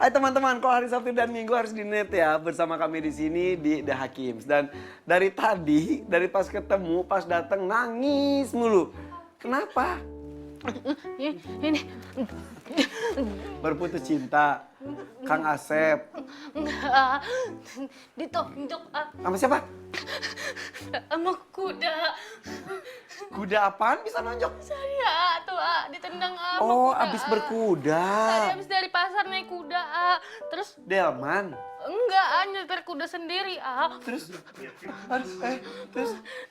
Hai teman-teman, kalau hari Sabtu dan Minggu harus di net ya bersama kami di sini di The Hakims. Dan dari tadi, dari pas ketemu, pas datang nangis mulu. Kenapa? Ini Berputus cinta, Kang Asep. enggak ditonjok Sama siapa? sama kuda. Kuda apaan bisa nonjok? Saya tuh ditendang sama Oh, kuda. abis berkuda. Tadi habis dari pasar naik kuda terus Delman. enggak nyetir kuda sendiri Terus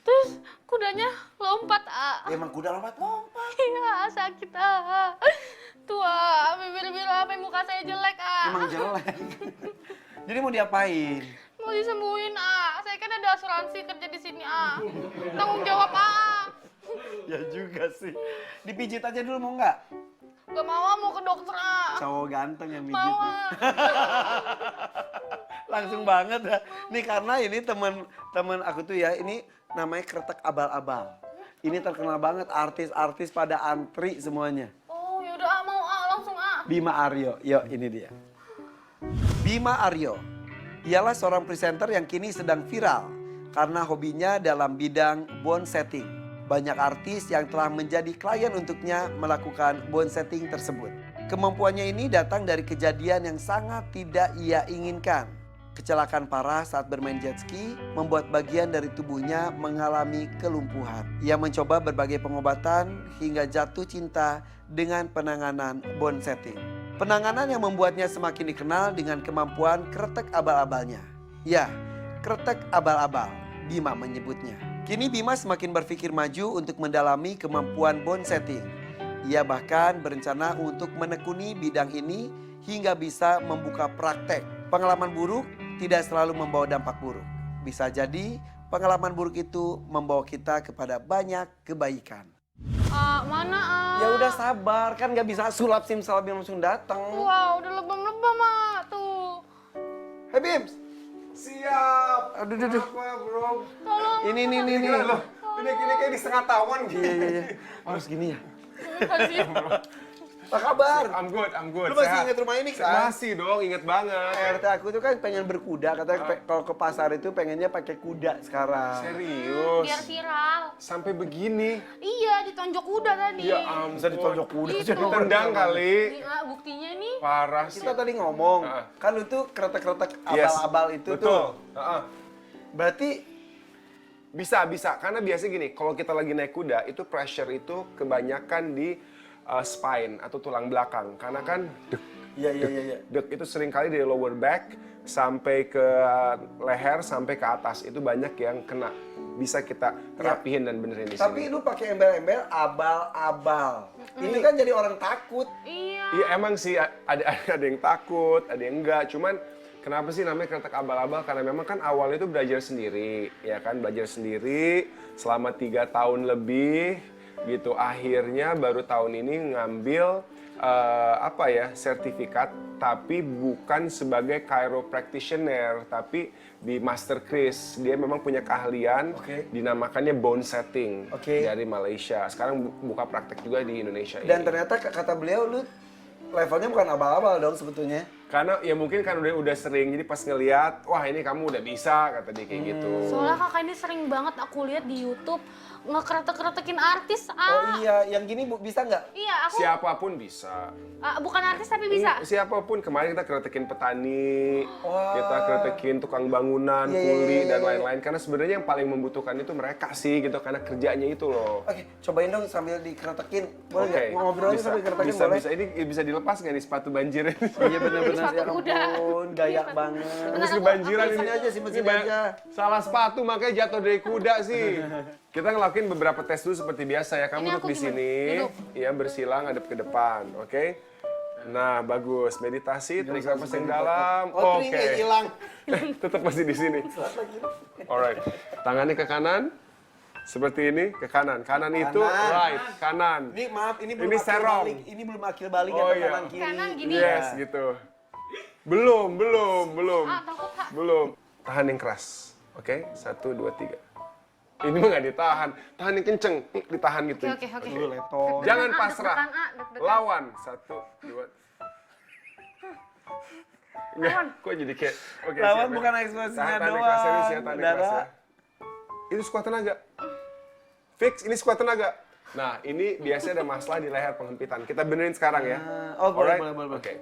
terus kudanya lompat emang kuda lompat-lompat. iya sakit tuh bibir-bibir sampai muka saya jelek Emang jelek. Jadi mau diapain? mau disembuhin saya kan ada asuransi kerja di sini tanggung jawab Ya juga sih. Dipijit aja dulu mau nggak? gak mau ke dokter Cowok ganteng yang mijit. mau Langsung banget ya. Nih karena ini teman aku tuh ya, ini namanya Kretek Abal-Abal. Ini terkenal banget, artis-artis pada antri semuanya. oh yaudah mau langsung Bima Aryo, yuk ini dia. Bima Aryo, ialah seorang presenter yang kini sedang viral karena hobinya dalam bidang bone setting. Banyak artis yang telah menjadi klien untuknya melakukan bone setting tersebut. Kemampuannya ini datang dari kejadian yang sangat tidak ia inginkan. Kecelakaan parah saat bermain jet ski membuat bagian dari tubuhnya mengalami kelumpuhan. Ia mencoba berbagai pengobatan hingga jatuh cinta dengan penanganan bone setting. Penanganan yang membuatnya semakin dikenal dengan kemampuan kretek abal-abalnya. Ya, kretek abal-abal, Bima menyebutnya. Kini Bima semakin berpikir maju untuk mendalami kemampuan bone setting. Ia bahkan berencana untuk menekuni bidang ini hingga bisa membuka praktek. Pengalaman buruk tidak selalu membawa dampak buruk. Bisa jadi pengalaman buruk itu membawa kita kepada banyak kebaikan. mana Ya udah sabar, kan gak bisa sulap simsalabim langsung datang. wah udah lebam-lebam tuh Hey Bims. Siap. Aduh, aduh. Apa bro? tolong Ini. Gila loh. Ini kayak di setengah tahun gitu. Iya. Harus gini ya. kasih Apa kabar? I'm good. Lu masih Sehat. ingat rumah ini kan? Masih dong, inget banget. RT aku tuh kan pengen berkuda, katanya kalau ke pasar itu pengennya pakai kuda sekarang. Serius. biar viral Sampai begini. iya ditonjok kuda tadi Ya ampun. Bisa ditonjok kuda. Itu. Tendang kali. Buktinya nih Parah sih. Kita tadi ngomong, Heeh. kan lu tuh kretek-kretek Yes. abal-abal itu Betul. tuh. Heeh. Berarti Bisa. Karena biasanya gini, kalau kita lagi naik kuda, itu pressure itu kebanyakan di spine atau tulang belakang. Karena kan iya. dek itu sering kali dari lower back sampai ke leher sampai ke atas. Itu banyak yang kena. Bisa kita rapihin dan benerin di Tapi sini. lu pakai embel-embel abal-abal. Itu kan jadi orang takut. iya Iya emang sih ada yang takut, ada yang enggak. Cuman kenapa sih namanya kretek abal-abal? Karena memang kan awalnya itu belajar sendiri, ya kan? Belajar sendiri selama 3 tahun lebih gitu. Akhirnya baru tahun ini ngambil sertifikat, tapi bukan sebagai chiropractitioner, tapi di Master Chris. Dia memang punya keahlian, dinamakannya bone setting dari Malaysia. Sekarang buka praktek juga di Indonesia. Dan ini. ternyata kata beliau lu levelnya bukan abal-abal dong sebetulnya. Karena ya mungkin kan udah sering, jadi pas ngeliat, wah ini kamu udah bisa, kata dia kayak gitu. soalnya kakak ini sering banget aku lihat di YouTube ngekretek-kretekin artis Oh iya, yang gini bisa nggak? iya aku Siapapun bisa. bukan artis tapi bisa Siapapun, kemarin kita kretekin petani, kita kretekin tukang bangunan, Iya, kuli, iya, dan iya. lain-lain. Karena sebenarnya yang paling membutuhkan itu mereka sih gitu, karena kerjanya itu loh. Oke, cobain dong sambil dikretekin. Boleh nggak? Ngobrol aja bisa, sambil dikretekin bisa, boleh? bisa. Ini bisa dilepas nggak nih sepatu banjir ini? Iya benar-benar ya Sepatu kuda. ampun, gaya banget. Habis kebanjiran Sini ini. aja sih, Ini sini banyak- aja. Salah sepatu makanya jatuh dari kuda sih. Kita ngelakuin beberapa tes dulu seperti biasa ya. Kamu Ini duduk aku di gimana? sini, Duduk. ya bersilang hadap ke depan, oke? Nah, bagus. Meditasi, tarik nafas yang dalam. Oh, Oke. teringnya hilang. Tetap masih di sini. Alright. Tangannya ke kanan. Seperti ini, ke kanan. Kanan itu Kanan. right, kanan. Ini maaf, ini belum Ini akil serong. balik. Ini belum akil balik Oh, ya ke iya. kanan kiri. Kanan gini. Yes, gitu. Belum. takut Belum. Tahan yang keras. Oke, 1, 2, 3. Ini mah nggak ditahan. Tahan yang kenceng. Ditahan gitu. oke Aduh, leto. Jangan Deg-degan, pasrah. deg-degan, deg-degan. Lawan. 1, 2. Enggak, kok jadi kayak... Oke, Lawan siap ya. bukan ekspresinya Tahan doang, kelas serius ya, tahan Dara. kelas ya. Itu squat tenaga. Fix, ini squat tenaga. Nah, ini biasanya ada masalah di leher penghempitan. Kita benerin sekarang ya. Oh, boleh, Alright? boleh. Oke.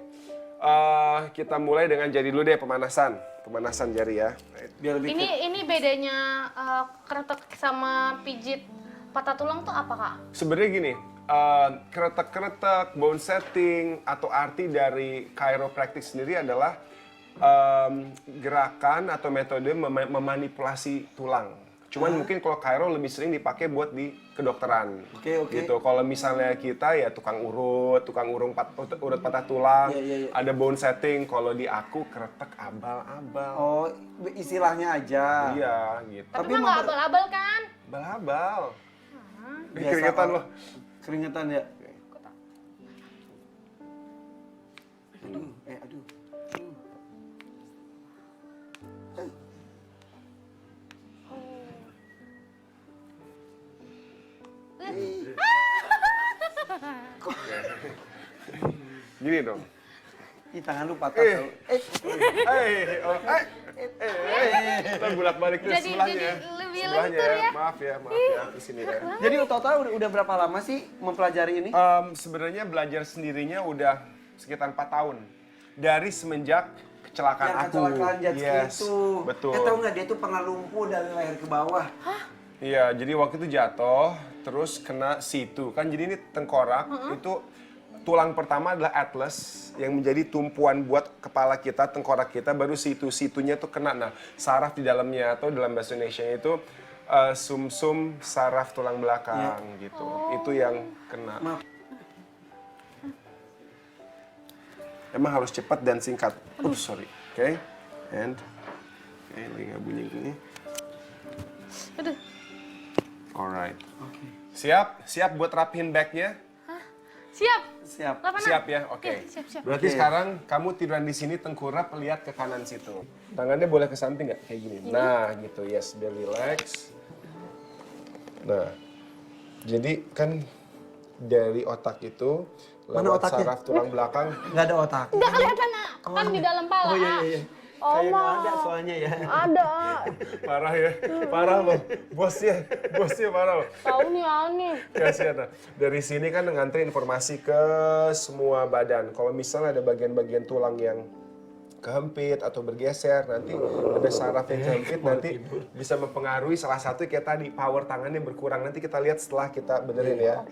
Kita mulai dengan jari dulu deh, pemanasan. Pemanasan jari ya. Biar lebih Ini bedanya kretek sama pijit patah tulang tuh apa, Kak? Sebenarnya gini, kretek-kretek, bone setting, atau arti dari chiropractic sendiri adalah gerakan atau metode memanipulasi tulang. Cuman mungkin kalau chiro lebih sering dipakai buat di kedokteran. Oke. Gitu. Kalau misalnya kita ya tukang urut urut patah tulang, Iya. ada bone setting. Kalau di aku kretek abal-abal. Oh, istilahnya aja. Iya, gitu. Tapi Tapi mah nggak abal-abal kan? Abal-abal. Biasa Keringetan kalau- loh. Keringetan ya. Aduh. Gini dong. Ih, tangan lu patah tau. Kita bolak-balik ke Jadi sebelahnya. lebih Sebelahnya lentur ya. Maaf ya, di sini ya. Jadi total udah berapa lama sih mempelajari ini? Sebenarnya belajar sendirinya udah sekitar 4 tahun. Dari semenjak kecelakaan Yang aku. kecelakaan jet ski Yes, itu. betul. Tahu nggak dia tuh pernah lumpuh dari leher ke bawah. Iya, jadi waktu itu jatuh, terus kena situ. Kan jadi ini tengkorak, itu tulang pertama adalah atlas yang menjadi tumpuan buat kepala kita, tengkorak kita, baru situnya tuh kena. Nah, saraf di dalamnya atau dalam bahasa Indonesia itu sumsum saraf tulang belakang gitu. Itu yang kena. Maaf. Emang harus cepat dan singkat. Oops, sorry. Oke. And lagi nggak bunyi gini. Aduh. Alright. Siap buat rapihin backnya? Siap. Siap. Lapangan. Siap ya, oke. Siap. Berarti sekarang kamu tiduran di sini tengkurap lihat ke kanan situ. Tangannya boleh ke samping nggak? Kayak gini. Nah, gitu. Yes, biar relax. Nah, jadi kan dari otak itu Mana lewat otaknya? saraf tulang belakang. Nggak ada otak. Nggak kelihatan, ah. Kan di dalam pala. Oh iya. Oh, Kayak nggak Ma. ada soalnya ya. Ada. Parah ya, parah loh. Bosnya parah loh. Tahu nih aneh. Kasihan. Dari sini kan ngantri informasi ke semua badan. Kalau misalnya ada bagian-bagian tulang yang kehempit atau bergeser, nanti ada saraf yang kehempit, nanti bisa mempengaruhi salah satu kayak tadi, power tangannya berkurang. Nanti kita lihat setelah kita benerin ya.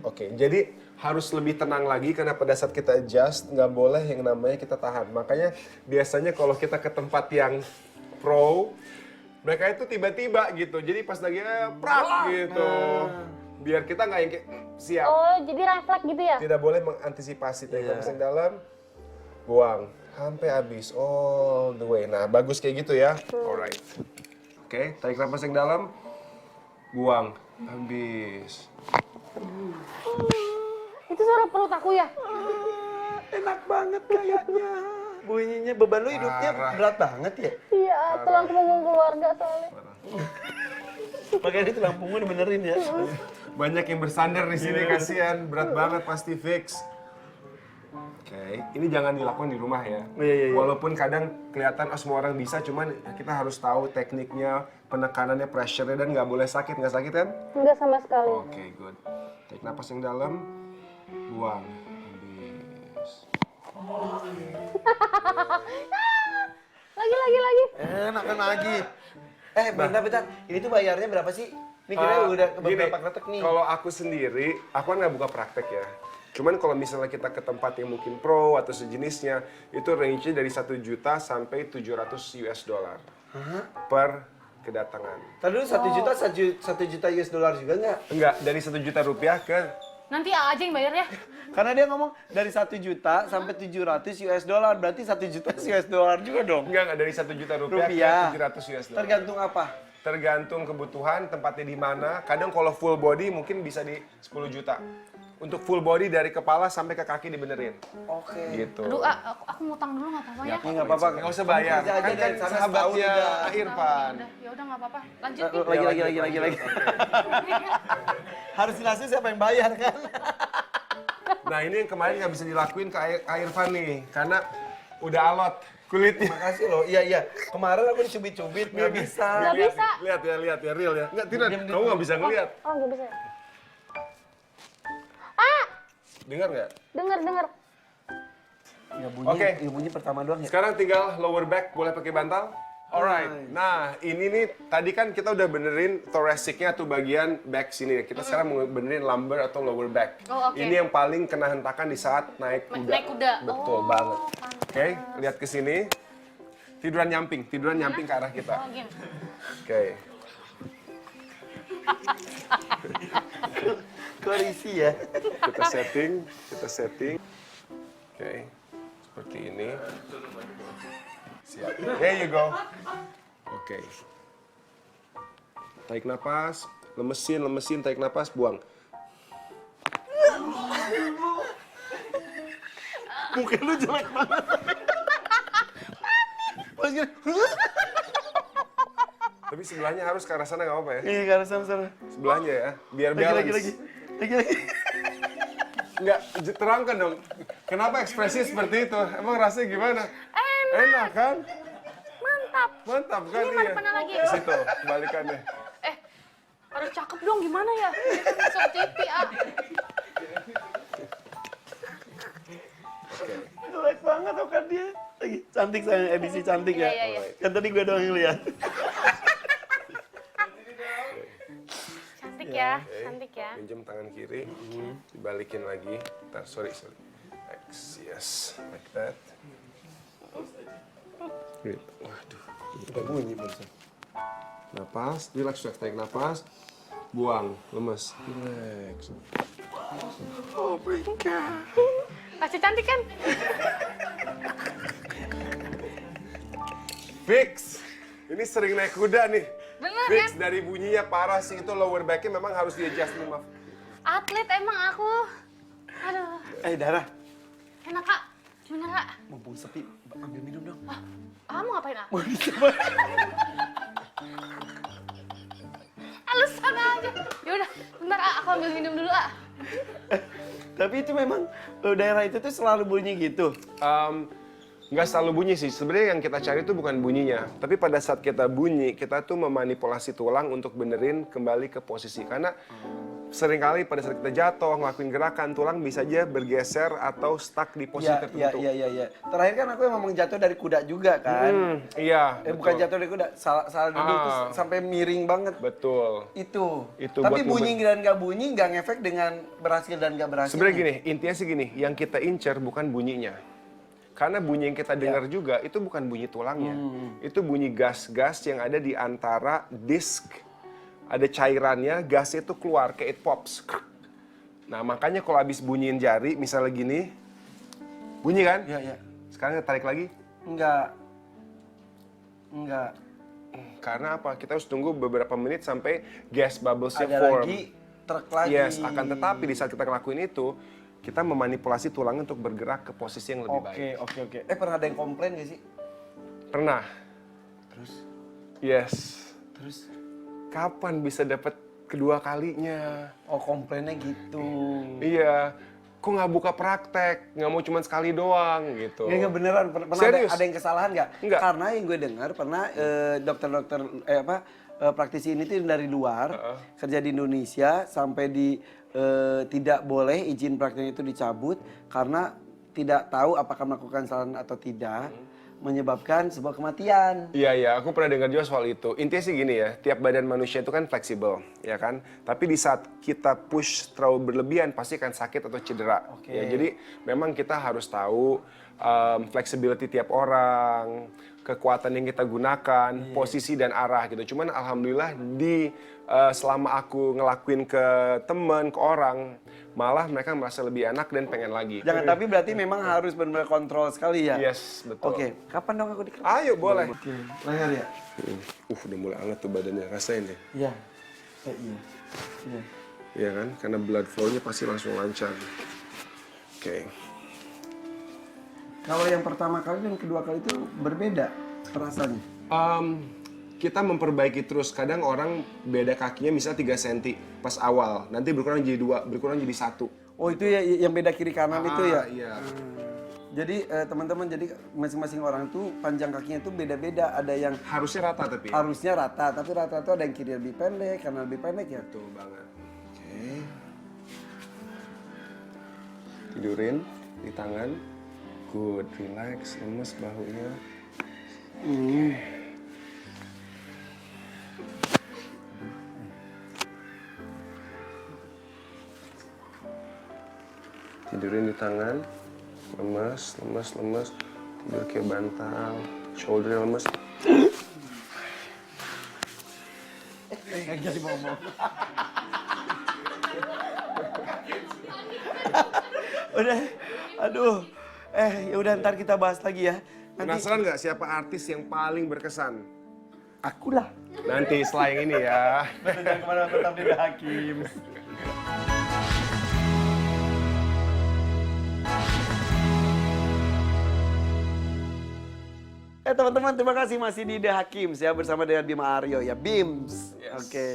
Oke, jadi harus lebih tenang lagi karena pada saat kita adjust, nggak boleh yang namanya kita tahan. Makanya biasanya kalau kita ke tempat yang pro, mereka itu tiba-tiba gitu. Jadi pas lagi prak gitu. Biar kita nggak yang kayak siap. Oh, jadi refleks gitu ya? Tidak boleh mengantisipasi. Tarik nafas yang dalam, buang. Sampai habis, all the way. Nah, bagus kayak gitu ya. Alright. Oke, tarik nafas yang dalam, buang. Habis. Itu suara perut aku ya? Enak banget kayaknya. Bunyinya beban lu hidupnya Parah. berat banget ya. Iya, tulang punggung keluarga soalnya. Makanya itu lampunya dibenerin ya. Banyak yang bersandar di sini, kasihan. Berat banget pasti fix. Oke, ini jangan dilakukan di rumah ya. Iya. Walaupun kadang kelihatan semua orang bisa, cuman kita harus tahu tekniknya, penekanannya, pressure-nya, dan nggak boleh sakit. Nggak sakit kan? Enggak sama sekali. Oke, good. Tarik napas yang dalam, buang. Habis. Lagi. Enakan lagi. Bentar. Ini tuh bayarnya berapa sih? Ini kira udah Gini, beberapa kretek nih. Kalau aku sendiri, aku kan nggak buka praktek ya. Cuman kalau misalnya kita ke tempat yang mungkin pro atau sejenisnya, itu range-nya dari 1 juta sampai 700 US dollar per kedatangan. Tadi dulu 1 juta US dollar juga nggak? Enggak, dari 1 juta rupiah ke Nanti A aja yang bayar ya. Karena dia ngomong dari 1 juta sampai 700 US dollar, berarti 1 juta US dollar juga dong. enggak dari 1 juta rupiah Rupiah. ke 700 US dollar. Tergantung apa? Tergantung kebutuhan, tempatnya di mana. Kadang kalau full body mungkin bisa di 10 juta. Untuk full body dari kepala sampai ke kaki dibenerin. Oke. Gitu. Aduh, aku ngutang dulu nggak apa-apa ya? Nggak apa-apa. Nggak usah bayar. Kerja aja Kan dari sana sahabatnya setahun udah. Irfan. Ya udah nggak apa-apa. Lanjut nih. Lagi. Harus jelasin siapa yang bayar kan? Nah ini yang kemarin nggak bisa dilakuin ke Irfan nih, karena udah alot kulitnya. Makasih loh. Iya. Kemarin aku dicubit-cubit, nggak bisa. Nggak bisa. Lihat ya, real ya. Nggak, tidak, kamu nggak bisa ngeliat. Oh, nggak bisa. Dengar nggak? Dengar. Ya bunyi, Oke. ya bunyi pertama doang ya. Sekarang tinggal lower back, boleh pakai bantal? Alright, nah ini nih tadi kan kita udah benerin thoracicnya tuh bagian back sini. Kita sekarang mau benerin lumbar atau lower back. Oh, oke. Ini yang paling kena hentakan di saat naik kuda. Naik kuda. Betul Oh, banget. pantes. Oke, lihat ke sini. Tiduran nyamping ke arah kita. Oh, gini. Oke. Kok risih ya? Kita setting. Oke, seperti ini. Siap. There you go. Oke. Tarik napas, lemesin, tarik napas, buang. Muka lu jelek banget. Pas gini, Tapi sebelahnya harus ke arah sana nggak apa-apa ya? iya karena sana. Sebelahnya ya, biar balance. Lagi. Nggak, terangkan dong. Kenapa ekspresi seperti itu? Emang rasanya gimana? Enak kan? Mantap kan? Ini mana lagi? Di situ, kebalikannya. Harus cakep dong, gimana ya? Masuk TV, Jelek banget tuh kan dia. Lagi cantik sayang, edisi cantik ya. Iya. Kan tadi gue doang yang lihat. Cantik ya, cantik ya. Pinjam tangan kiri, dibalikin lagi. Ntar, sorry. X, yes, like that. Gitu. Waduh, udah bunyi barusan. Napas, relax, tarik napas. Buang, lemes. Relax. Oh my god. Kasih cantik kan? Fix! Ini sering naik kuda nih. Bener Fix, kan? dari bunyinya parah sih. Itu lower back-nya memang harus di-adjust nih, maaf. Atlet emang aku. Aduh, Dara. enak Kak. Gimana Kak? Mumpung sepi, ambil minum dong. Kamu ngapain Kak? Mau dicoba. Alasan aja. Yaudah, bentar Kak, aku ambil minum dulu Kak. Tapi itu memang daerah itu tuh selalu bunyi gitu. Nggak selalu bunyi sih. Sebenarnya yang kita cari itu bukan bunyinya. Tapi pada saat kita bunyi, kita tuh memanipulasi tulang untuk benerin kembali ke posisi. Karena seringkali pada saat kita jatuh, ngelakuin gerakan, tulang bisa aja bergeser atau stuck di posisi tertentu. Iya. Terakhir kan aku emang jatuh dari kuda juga kan. Iya, Bukan betul. jatuh dari kuda, salah duduk terus sampai miring banget. Betul. Itu. Itu Tapi buat bunyi dan nggak bunyi nggak ngefek dengan berhasil dan nggak berhasil. Sebenarnya gini, intinya sih gini, yang kita incer bukan bunyinya. Karena bunyi yang kita dengar juga, itu bukan bunyi tulangnya. Itu bunyi gas-gas yang ada di antara disk, ada cairannya, gasnya itu keluar, kayak it pops. Nah, makanya kalau habis bunyiin jari, misalnya gini, bunyi kan? Iya. Sekarang tarik lagi. Enggak. Karena apa? Kita harus tunggu beberapa menit sampai gas bubbles-nya Ada form. lagi, truk lagi. Yes, akan tetapi di saat kita ngelakuin itu, kita memanipulasi tulangnya untuk bergerak ke posisi yang lebih baik. Oke. Pernah ada yang komplain gak sih? Pernah. Terus? Yes. Terus? Kapan bisa dapat kedua kalinya? Oh, komplainnya gitu. Iya. Kok nggak buka praktek? Nggak mau cuma sekali doang gitu. Nggak beneran. Pernah Serius? ada yang kesalahan nggak? Nggak. Karena yang gue dengar pernah dokter-dokter praktisi ini tuh dari luar kerja di Indonesia sampai tidak boleh izin prakteknya itu dicabut karena tidak tahu apakah melakukan kesalahan atau tidak menyebabkan sebuah kematian. Iya, aku pernah dengar juga soal itu. Intinya sih gini ya, tiap badan manusia itu kan fleksibel, ya kan? Tapi di saat kita push terlalu berlebihan, pasti akan sakit atau cedera. Oke. Ya, jadi memang kita harus tahu flexibility tiap orang, kekuatan yang kita gunakan, posisi dan arah gitu. Cuman alhamdulillah selama aku ngelakuin ke temen, ke orang, malah mereka merasa lebih enak dan pengen lagi. Jangan, tapi berarti memang harus benar-benar kontrol sekali ya? Yes, betul. Oke, kapan dong aku dikelas? Ayo, boleh. Leher ya? Udah mulai anget tuh badannya, rasain deh. Iya. Iya. Iya kan, karena blood flow-nya pasti langsung lancar. Oke. Kalau yang pertama kali dan kedua kali itu berbeda rasanya? Kita memperbaiki terus. Kadang orang beda kakinya misalnya 3 cm pas awal. Nanti berkurang jadi 2, berkurang jadi 1. Oh itu ya yang beda kiri kanan itu ya? Iya. Jadi teman-teman, jadi masing-masing orang itu panjang kakinya itu beda-beda. Ada yang Harusnya rata tapi. harusnya rata, tapi rata itu ada yang kiri lebih pendek, kanan lebih pendek ya. Betul banget. Oke. Tidurin di tangan. Good, relax, lemes bahunya. Tidurin di tangan. Lemes, lemes, lemes. Tidur kayak bantal. Shoulder lemes. Jadi ngomong. Udah, aduh. Ya udah ntar kita bahas lagi ya. Nanti Penasaran nggak siapa artis yang paling berkesan? akulah. Nanti setelah yang ini ya. Jangan kemana-mana, tetap di The Hakim. Teman-teman, terima kasih masih di The Hakim ya bersama dengan Bima Aryo ya, Bims. Yes. Oke.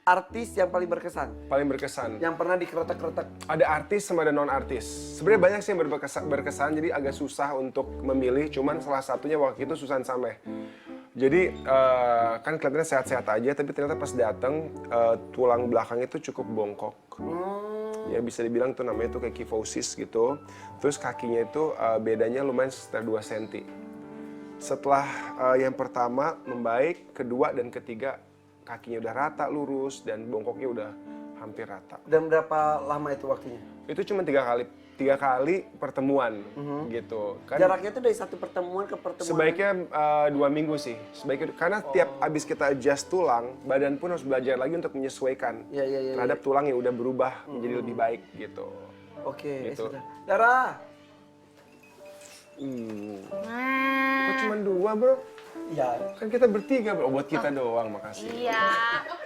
Artis yang paling berkesan, Paling berkesan. yang pernah dikeretak-keretak. Ada artis sama ada non artis. Sebenarnya banyak sih yang berkesan, jadi agak susah untuk memilih. Cuman salah satunya waktu itu Susan Sameh. Jadi kan kelihatannya sehat-sehat aja, tapi ternyata pas datang tulang belakang itu cukup bongkok. Ya bisa dibilang tuh namanya tuh kayak kyphosis gitu. Terus kakinya itu bedanya lumayan sekitar 2 cm. Setelah yang pertama membaik, kedua dan ketiga kakinya udah rata lurus dan bongkoknya udah hampir rata. Dan berapa lama itu waktunya? Itu cuma 3 kali pertemuan gitu. Kan Jaraknya itu dari satu pertemuan ke pertemuan. sebaiknya 2 minggu sih. Sebaiknya karena tiap abis kita adjust tulang, badan pun harus belajar lagi untuk menyesuaikan Iya. terhadap tulang yang udah berubah menjadi lebih baik gitu. Oke, Gitu. sudah. Dara. Kok cuma 2 bro? Ya, Kan kita bertiga bro. Buat kita doang, makasih. Iya.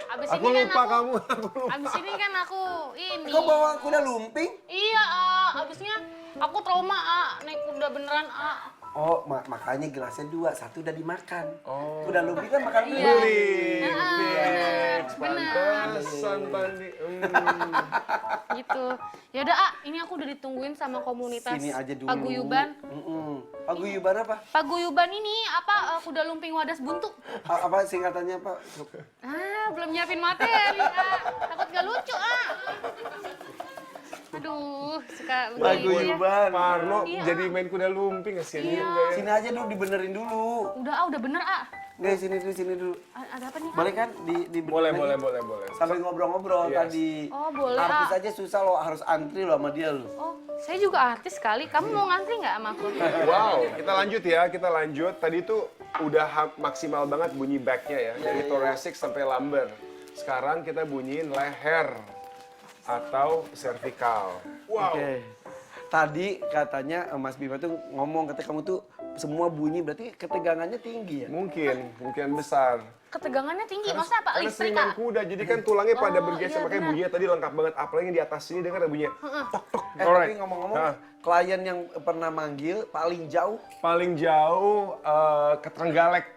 Abis Aku ini lupa kan kamu. Aku lupa. Abis ini kan aku ini. kau bawa kuda lumping? Iya, abisnya aku trauma, naik kuda beneran, Oh, makanya gelasnya 2, 1 udah dimakan. Oh. Kuda lumping kan makan Iya. dulu. Bener. bener. Pantesan Pandi. Gitu. Ya udah, ini aku udah ditungguin sama komunitas Sini aja dulu. Paguyuban. Paguyuban apa? Paguyuban ini kuda lumping wadas buntu. Apa singkatannya, Pak? Belum nyiapin materi, takut gak lucu, Aduh, suka begitu ya. Paguyuban. Parno Iya. jadi main kuda lumping, kasihan Iya. juga ya. Sini aja dulu, dibenerin dulu. Udah bener, Nggak, sini dulu. Ada apa nih, Boleh kan? Boleh. Sambil ngobrol-ngobrol Yes. tadi. Oh, boleh, Artis aja susah loh, harus antri loh sama dia loh. Oh, saya juga artis sekali. Kamu mau ngantri nggak sama aku? Wow, kita lanjut ya, kita lanjut. Tadi tuh udah maksimal banget bunyi back-nya ya, dari thoracic sampai lumbar. Sekarang kita bunyiin leher atau cervical. Wow. Oke. Tadi katanya Mas Bima tuh ngomong, katanya kamu tuh semua bunyi, berarti ketegangannya tinggi ya? Mungkin besar. Ketegangangan tinggi, maksudnya apa? Karena Listrik, sering main kuda, jadi kan tulangnya pada bergeser, iya, makanya benar. bunyinya tadi lengkap banget. Apalagi yang di atas sini dengar ada bunyinya. Tok tok. Tapi ngomong-ngomong, Nah, klien yang pernah manggil paling jauh paling jauh ke Trenggalek.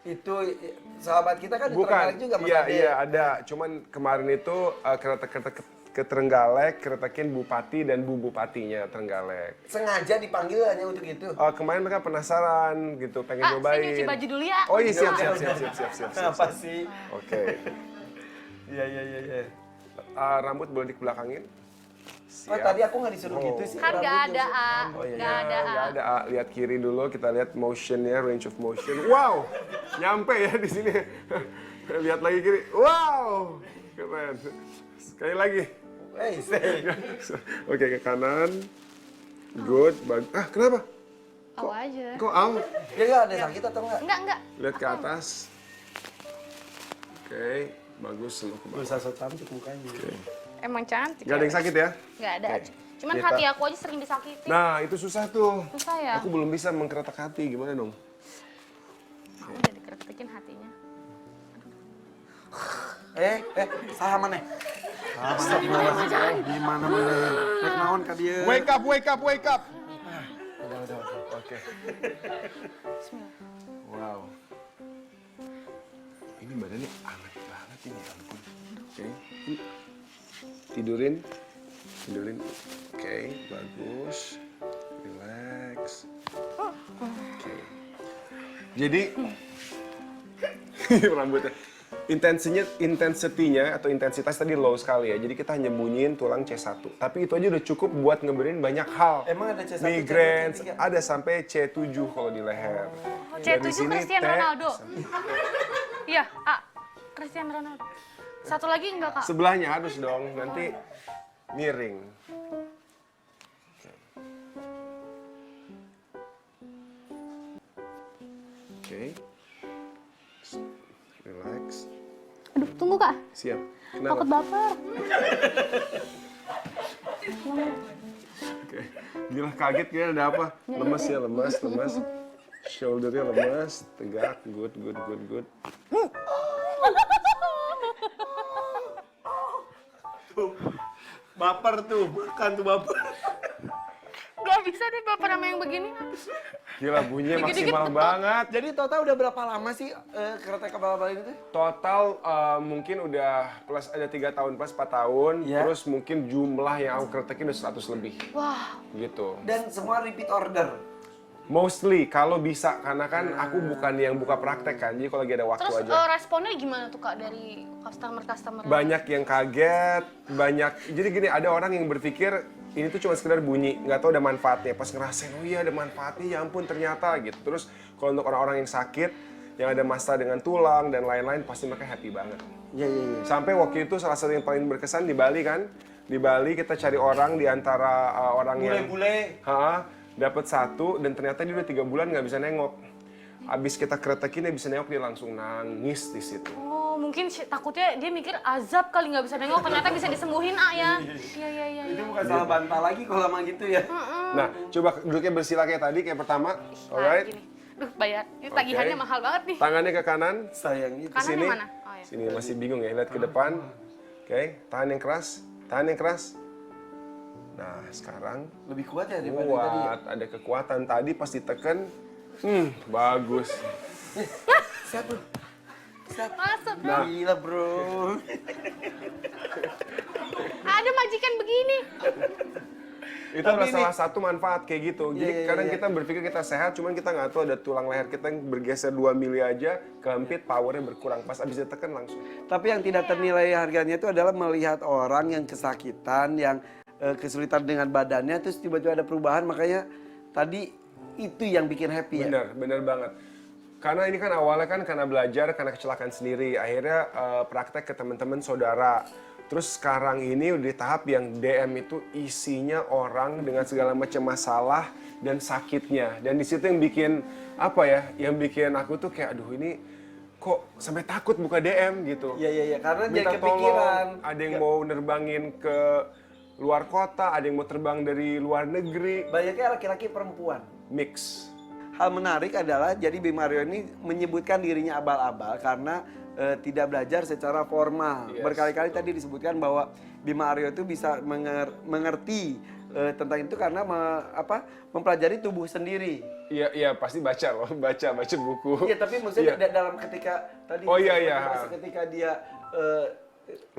itu sahabat kita kan di Bukan, Trenggalek juga Mas Ade. iya ada. Cuman kemarin itu kereta ke Trenggalek, keretakin bupati dan bu bupatinya Trenggalek. Sengaja dipanggil hanya untuk itu. Kemarin mereka penasaran gitu, pengen Saya nyobain. nyuci baju dulu ya. Oh iya siap. Apa sih? Oke. Iya. Rambut boleh dikebelakangin? Oh, tadi aku nggak disuruh gitu sih. Kan nggak ada, Oh, iya. nggak ada. Nggak ada. Lihat kiri dulu, kita lihat motionnya, range of motion. Wow, nyampe ya di sini. Lihat lagi kiri. Wow, keren. Sekali lagi. Say. Oke, ke kanan. Good, bagus. Kenapa? Tahu aja. Kok au? Dia nggak ada sakit atau nggak? Enggak. Lihat ke atas. Oke, bagus lu ke bawah. Berusaha so cantik mukanya. Emang cantik. Gak ada yang sakit ya? Nggak ada. Oke. Cuman Kita- hati aku aja sering disakiti. Nah, itu susah tuh. Susah ya? Aku belum bisa mengkeretak hati, gimana dong? Aku udah dikeretekin hatinya. Saha mana? Di mana? Rek naon ka dia? Wake up. Udah. Oke. Wow. Ini badannya anget banget ini, ya ampun. Oke. Tidurin Tidulin. Oke, bagus. Relax. Oke. Jadi rambutnya intensitinya atau intensitas tadi low sekali ya. Jadi kita hanya bunyiin tulang C1. Tapi itu aja udah cukup buat ngebenerin banyak hal. Emang ada C1, Migrain, C2, C3? ada sampai C7 kalau di leher. C7 Dari sini Cristiano T Ronaldo. sampai- Iya, A. Cristiano Ronaldo. Satu lagi enggak, Kak? Sebelahnya harus dong, nanti miring. Oke. Relax. Aduh, tunggu, Kak. Siap. Takut Kenapa? baper. Oke. Gila kaget kira ada apa? Lemes ya, lemas. Shouldernya lemas, tegak, good. Baper tuh, makan tuh baper. Gak bisa deh baper sama yang begini. Gila bunyinya Dikit-dikit maksimal betul. banget. Jadi total udah berapa lama sih kereta abal-abal ini tuh? Total mungkin udah plus ada 3 tahun plus 4 tahun, Ya. terus mungkin jumlah yang aku kretekin udah 100 lebih. Wah, Gitu. Dan semua repeat order. Mostly kalau bisa karena kan aku bukan yang buka praktek kan, jadi kalau lagi ada waktu terus aja. responnya gimana tuh, Kak, dari customer-customer? Banyak yang kaget, jadi gini ada orang yang berpikir ini tuh cuma sekedar bunyi, nggak tahu ada manfaatnya. Pas ngerasain, oh iya ada manfaatnya, ya ampun ternyata gitu. Terus kalau untuk orang-orang yang sakit, yang ada masalah dengan tulang dan lain-lain, pasti mereka happy banget. Iya. Sampai waktu itu salah satu yang paling berkesan di Bali kan, di Bali kita cari orang di antara orang yang Bule-bule. dapat satu dan ternyata dia udah 3 bulan nggak bisa nengok. Abis kita kretekin dia bisa nengok, dia langsung nangis di situ. Oh, mungkin takutnya dia mikir azab kali nggak bisa nengok, ternyata bisa disembuhin, A, ya. Iya. Itu bukan salah bantal lagi kalau emang gitu ya. Nah, coba duduknya bersila kayak tadi, kayak pertama. Alright. Gini. Duh, bayar. Ini tagihannya Oke. mahal banget nih. Tangannya ke kanan, Sayang itu. Kanannya sini. mana? Oh, ya. Sini masih bingung ya, lihat ke depan. Oke, tahan yang keras. Nah, sekarang Lebih kuat ya daripada tadi. kuat, ada kekuatan. Tadi pas ditekan, bagus. Siap bro. Masuk, bro. Nah. Gila bro. Ada majikan begini. Itu Tapi adalah ini- salah satu manfaat kayak gitu. Jadi Iya. kadang kita berpikir kita sehat, cuman kita nggak tahu ada tulang leher kita yang bergeser 2 mili aja, kehempit, powernya berkurang. Pas abis ditekan langsung. Tapi yang tidak ternilai harganya itu adalah melihat orang yang kesakitan, yang kesulitan dengan badannya, terus tiba-tiba ada perubahan. Makanya tadi itu yang bikin happy ya. Bener banget. Karena ini kan awalnya kan karena belajar, karena kecelakaan sendiri. Akhirnya praktek ke teman-teman saudara. Terus sekarang ini udah di tahap yang DM itu isinya orang dengan segala macam masalah dan sakitnya. Dan di situ yang bikin apa ya? Yang bikin aku tuh kayak aduh ini kok sampai takut buka DM gitu. Iya. Karena jadi Minta kepikiran. tolong, ada yang mau nerbangin ke luar kota, ada yang mau terbang dari luar negeri, Banyaknya laki-laki perempuan. mix. Hal menarik adalah jadi Bima Aryo ini menyebutkan dirinya abal-abal karena tidak belajar secara formal. Yes, Berkali-kali tadi disebutkan bahwa Bima Aryo itu bisa mengerti tentang itu karena mempelajari tubuh sendiri. Iya pasti baca loh, baca buku. Iya, tapi maksudnya Iya. dalam ketika tadi Oh, iya. ketika dia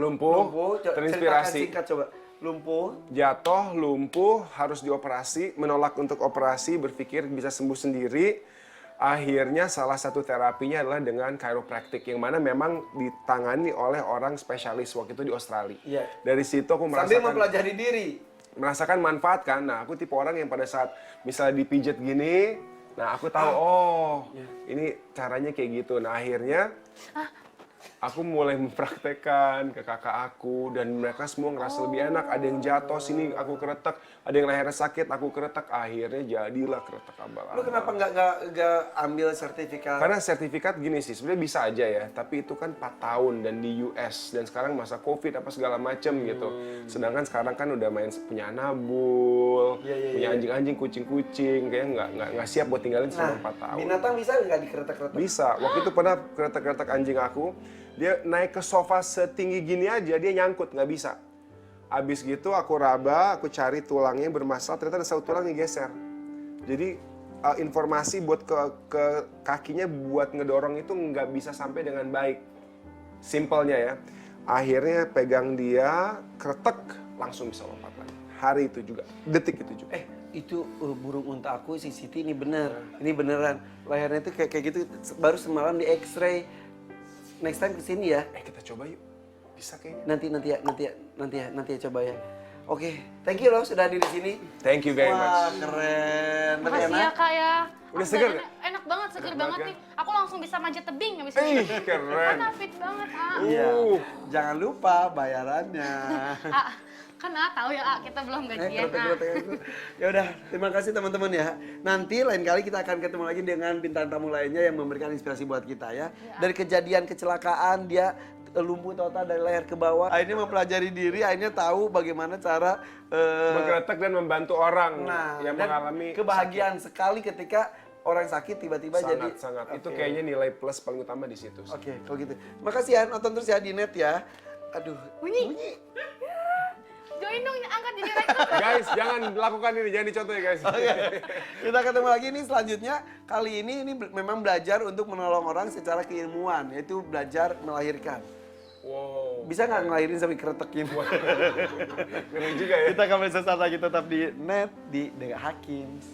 Lumpuh, ceritakan terinspirasi, singkat coba. Lumpuh, jatuh, lumpuh, harus dioperasi, menolak untuk operasi, berpikir bisa sembuh sendiri. Akhirnya salah satu terapinya adalah dengan chiropractic yang mana memang ditangani oleh orang spesialis waktu itu di Australia. Iya. Dari situ aku sambil mempelajari diri. merasakan manfaat kan. Nah, aku tipe orang yang pada saat misalnya dipijat gini, nah aku tahu ini caranya kayak gitu. Nah, akhirnya aku mulai mempraktekkan ke kakak aku dan mereka semua ngerasa lebih enak. Ada yang jatuh sini aku keretek, ada yang lehernya sakit aku keretek. Akhirnya jadilah keretek abal-abal. Lu kenapa nggak ambil sertifikat? Karena sertifikat gini sih, sebenarnya bisa aja ya, tapi itu kan 4 tahun dan di US dan sekarang masa Covid apa segala macem gitu. Sedangkan sekarang kan udah punya anabul, punya anjing-anjing, kucing-kucing, kayak nggak siap buat tinggalin selama 4 tahun. Binatang bisa nggak dikeretek-keretek? Bisa. Waktu itu pernah keretek-keretek anjing aku, dia naik ke sofa setinggi gini aja, dia nyangkut, nggak bisa. Abis gitu aku raba, aku cari tulangnya bermasalah, ternyata ada satu tulang yang geser. Jadi informasi buat ke kakinya buat ngedorong itu nggak bisa sampai dengan baik. Simpelnya ya. Akhirnya pegang dia, kretek, langsung bisa lompat lagi. Hari itu juga, detik itu juga. Itu burung unta aku si Siti ini bener. Ini beneran. Lehernya itu kayak gitu baru semalam di X-ray. Next time kesini ya. Kita coba yuk. Bisa kayaknya. Nanti ya coba ya. Oke, thank you loh sudah hadir di sini. Thank you very Wah, much. keren. Tapi Makasih ya enak. Kak ya. Udah seger nggak? Enak banget, seger Enak banget banget, nih. Aku langsung bisa manjat tebing habis ini. Keren. Kan fit banget, Ah. Iya. Jangan lupa bayarannya. Ah, kan tahu ya, kita belum gajian. Ya udah, terima kasih teman-teman ya. Nanti lain kali kita akan ketemu lagi dengan bintang tamu lainnya yang memberikan inspirasi buat kita ya. Dari kejadian kecelakaan dia lumpuh total dari leher ke bawah. Akhirnya mempelajari diri, akhirnya tahu bagaimana cara Menggeretak dan membantu orang yang dan mengalami kebahagiaan sekali ketika orang sakit tiba-tiba jadi sangat. Itu Oke. kayaknya nilai plus paling utama di situ. Oke, kalau gitu. Makasih ya, nonton terus ya di net ya. Aduh, Bunyi. Join dong, angkat jadi rekor. Guys, jangan lakukan ini, jangan dicontoh ya guys. Kita ketemu lagi nih selanjutnya. Kali ini memang belajar untuk menolong orang secara keilmuan, yaitu belajar melahirkan. Wow. Bisa nggak ngelahirin sampai keretekin? Ngeri juga ya. Kita kembali sesaat lagi tetap di net di The Hakims.